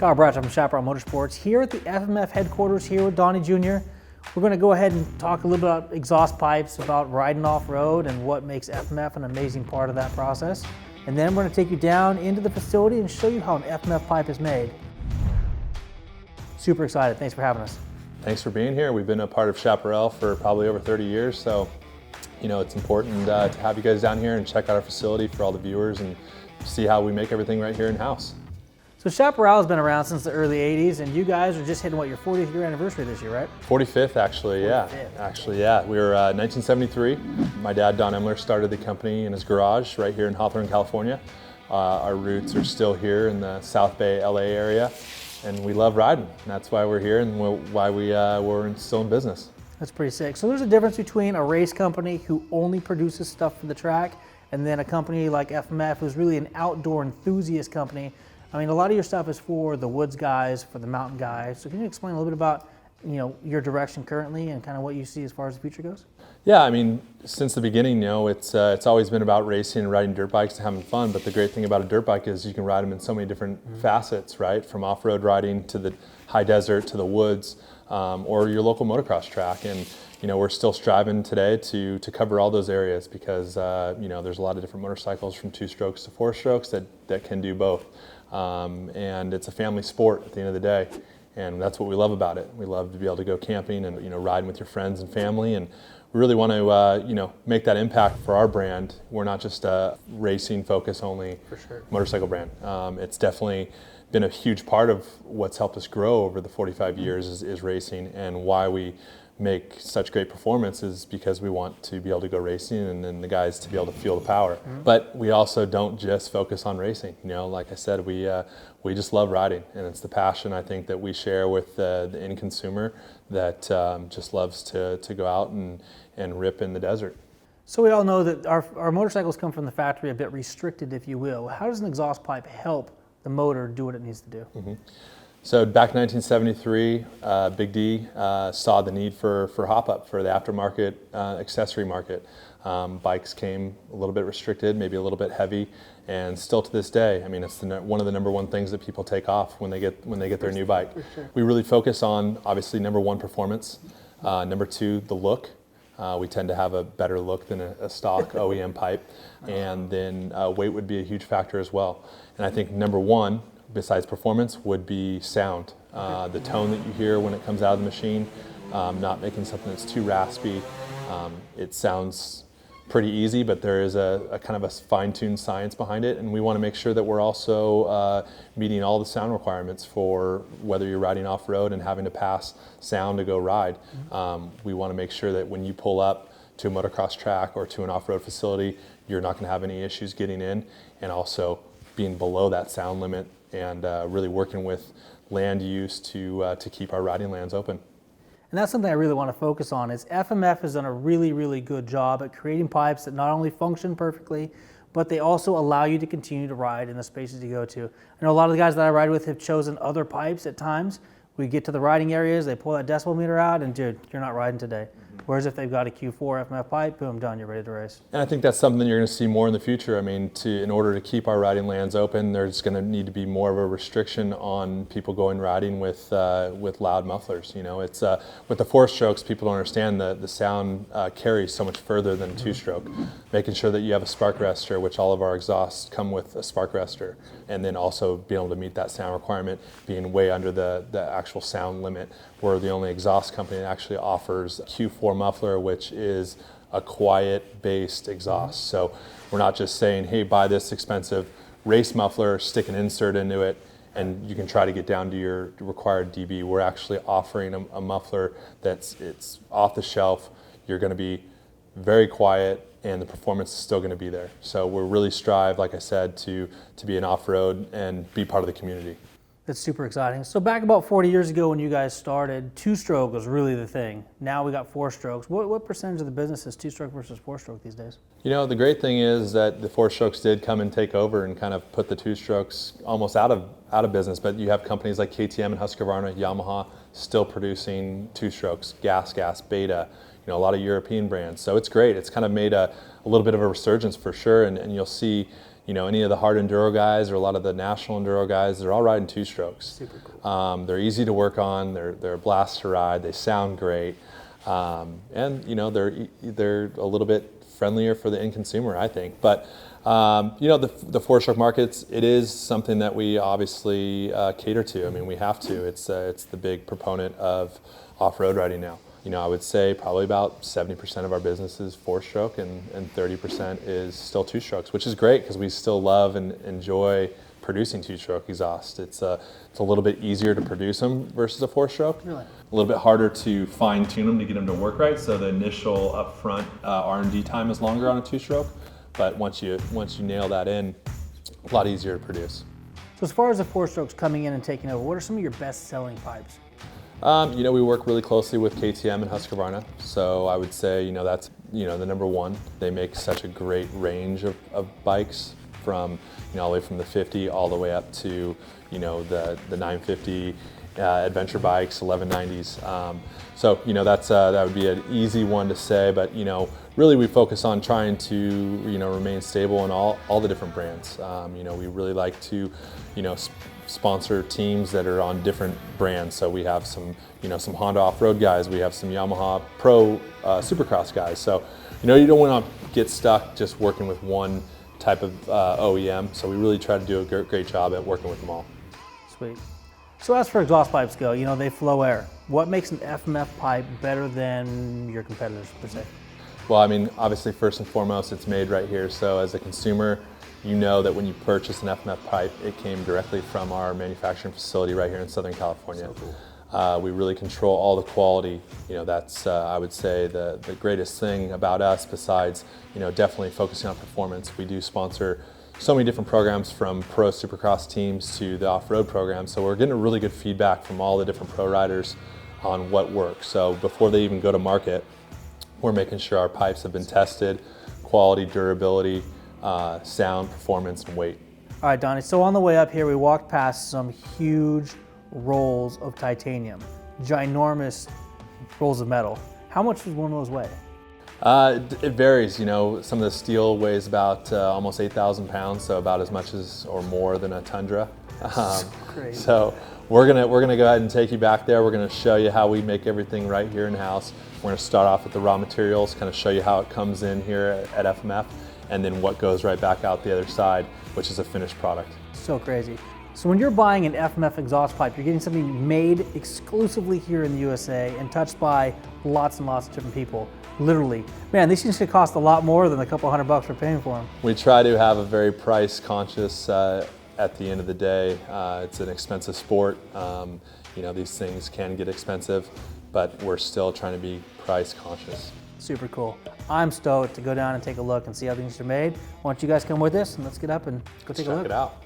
Kyle Bradshaw from Chaparral Motorsports here at the FMF headquarters here with Donny Jr. We're going to go ahead and talk a little bit about exhaust pipes, about riding off-road and what makes FMF an amazing part of that process. And then we're going to take you down into the facility and show you how an FMF pipe is made. Super excited. Thanks for having us. Thanks for being here. We've been a part of Chaparral for probably over 30 years, so it's important to have you guys down here and check out our facility for all the viewers and see how we make everything right here in-house. So Chaparral has been around since the early 80s, and you guys are just hitting, what, your 40th year anniversary this year, right? 45th, actually, 45th. Yeah. Actually, yeah. We were 1973. My dad, Donny Emler, started the company in his garage right here in Hawthorne, California. Our roots are still here in the South Bay, LA area, and we love riding. And that's why we're here and why we're still in business. That's pretty sick. So there's a difference between a race company who only produces stuff for the track and then a company like FMF who's really an outdoor enthusiast company. I mean, a lot of your stuff is for the woods guys, for the mountain guys. So can you explain a little bit about, your direction currently and kind of what you see as far as the future goes? Yeah, I mean, since the beginning, it's always been about racing and riding dirt bikes and having fun. But the great thing about a dirt bike is you can ride them in so many different facets, right? From off-road riding to the high desert to the woods, or your local motocross track. And we're still striving today to cover all those areas because there's a lot of different motorcycles from 2 strokes to 4 strokes that can do both. And it's a family sport at the end of the day, and that's what we love about it. We love to be able to go camping and riding with your friends and family, and we really want to make that impact for our brand. We're not just a racing focus only motorcycle brand. It's definitely been a huge part of what's helped us grow over the 45 years is racing, and why we make such great performances because we want to be able to go racing and then the guys to be able to feel the power. But we also don't just focus on racing. Like I said, we just love riding, and it's the passion I think that we share with the end consumer that just loves to go out and rip in the desert. So we all know that our motorcycles come from the factory a bit restricted, if you will. How does an exhaust pipe help the motor do what it needs to do? So back in 1973, Big D saw the need for hop-up, for the aftermarket accessory market. Bikes came a little bit restricted, maybe a little bit heavy, and still to this day, I mean, it's one of the number one things that people take off when they get their new bike. We really focus on, obviously, number 1, performance. Number 2, the look. We tend to have a better look than a stock OEM pipe, and then weight would be a huge factor as well. And I think number 1, besides performance, would be sound. The tone that you hear when it comes out of the machine, not making something that's too raspy. It sounds pretty easy, but there is a kind of a fine-tuned science behind it, and we want to make sure that we're also meeting all the sound requirements for whether you're riding off-road and having to pass sound to go ride. We want to make sure that when you pull up to a motocross track or to an off-road facility, you're not going to have any issues getting in, and also being below that sound limit and really working with land use to keep our riding lands open. And that's something I really want to focus on is FMF has done a really, really good job at creating pipes that not only function perfectly, but they also allow you to continue to ride in the spaces you go to. I know a lot of the guys that I ride with have chosen other pipes at times. We get to the riding areas, they pull that decibel meter out, and dude, you're not riding today. Whereas if they've got a Q4 FMF pipe, boom, done, you're ready to race. And I think that's something you're going to see more in the future. I mean, in order to keep our riding lands open, there's going to need to be more of a restriction on people going riding with loud mufflers. It's with the 4 strokes, people don't understand the sound carries so much further than 2-stroke. Making sure that you have a spark arrestor, which all of our exhausts come with a spark arrestor, and then also being able to meet that sound requirement, being way under the actual sound limit. We're the only exhaust company that actually offers Q4 muffler, which is a quiet-based exhaust. So we're not just saying, hey, buy this expensive race muffler, stick an insert into it, and you can try to get down to your required dB. We're actually offering a muffler it's off the shelf. You're going to be very quiet, and the performance is still going to be there. So we're really strive, like I said, to be an off-road and be part of the community. That's super exciting. So back about 40 years ago when you guys started, 2-stroke was really the thing. Now we got 4 strokes. What percentage of the business is 2-stroke versus 4-stroke these days? The great thing is that the 4 strokes did come and take over and kind of put the 2 strokes almost out of business. But you have companies like KTM and Husqvarna, Yamaha still producing 2 strokes, Gas, Beta, a lot of European brands. So it's great. It's kind of made a little bit of a resurgence for sure, and you'll see any of the hard enduro guys or a lot of the national enduro guys, they're all riding two-strokes. Super cool. They're easy to work on. They're a blast to ride. They sound great, and they're a little bit friendlier for the end consumer, I think. But the four-stroke markets, it is something that we obviously cater to. I mean, we have to. It's the big proponent of off-road riding now. I would say probably about 70% of our business is four-stroke and 30% is still two-strokes, which is great because we still love and enjoy producing two-stroke exhaust. It's a little bit easier to produce them versus a four-stroke. Really? A little bit harder to fine-tune them to get them to work right. So the initial upfront R&D time is longer on a two-stroke, but once you nail that in, a lot easier to produce. So as far as the four-strokes coming in and taking over, what are some of your best-selling pipes? We work really closely with KTM and Husqvarna, so I would say that's the number one. They make such a great range of bikes from all the way from the 50 all the way up to the 950 adventure bikes, 1190s. So that would be an easy one to say, but really we focus on trying to remain stable in all the different brands. We really like to sponsor teams that are on different brands. So we have some Honda off-road guys, we have some Yamaha Pro Supercross guys. So you don't want to get stuck just working with one type of OEM. So we really try to do a great job at working with them all. Sweet. So as for exhaust pipes go, they flow air. What makes an FMF pipe better than your competitors per se? Well, I mean, obviously first and foremost, it's made right here. So as a consumer, you know that when you purchase an FMF pipe, it came directly from our manufacturing facility right here in Southern California. So cool. We really control all the quality. That's I would say the greatest thing about us. Besides, definitely focusing on performance. We do sponsor so many different programs, from pro supercross teams to the off-road program. So we're getting a really good feedback from all the different pro riders on what works. So before they even go to market, we're making sure our pipes have been tested, quality, durability, sound, performance, and weight. All right, Donnie, so on the way up here, we walked past some huge rolls of titanium, ginormous rolls of metal. How much does one of those weigh? It varies. Some of the steel weighs about almost 8,000 pounds, so about as much as or more than a Tundra. Crazy. So we're gonna go ahead and take you back there. We're gonna show you how we make everything right here in house. We're gonna start off with the raw materials, kind of show you how it comes in here at FMF, and then what goes right back out the other side, which is a finished product. So crazy. So when you're buying an FMF exhaust pipe, you're getting something made exclusively here in the USA and touched by lots and lots of different people. Literally. Man, these things could cost a lot more than a couple $100 we're paying for them. We try to have a very price conscious at the end of the day. It's an expensive sport. These things can get expensive, but we're still trying to be price conscious. Super cool. I'm stoked to go down and take a look and see how things are made. Why don't you guys come with us and let's get up and go take a look. Check it out.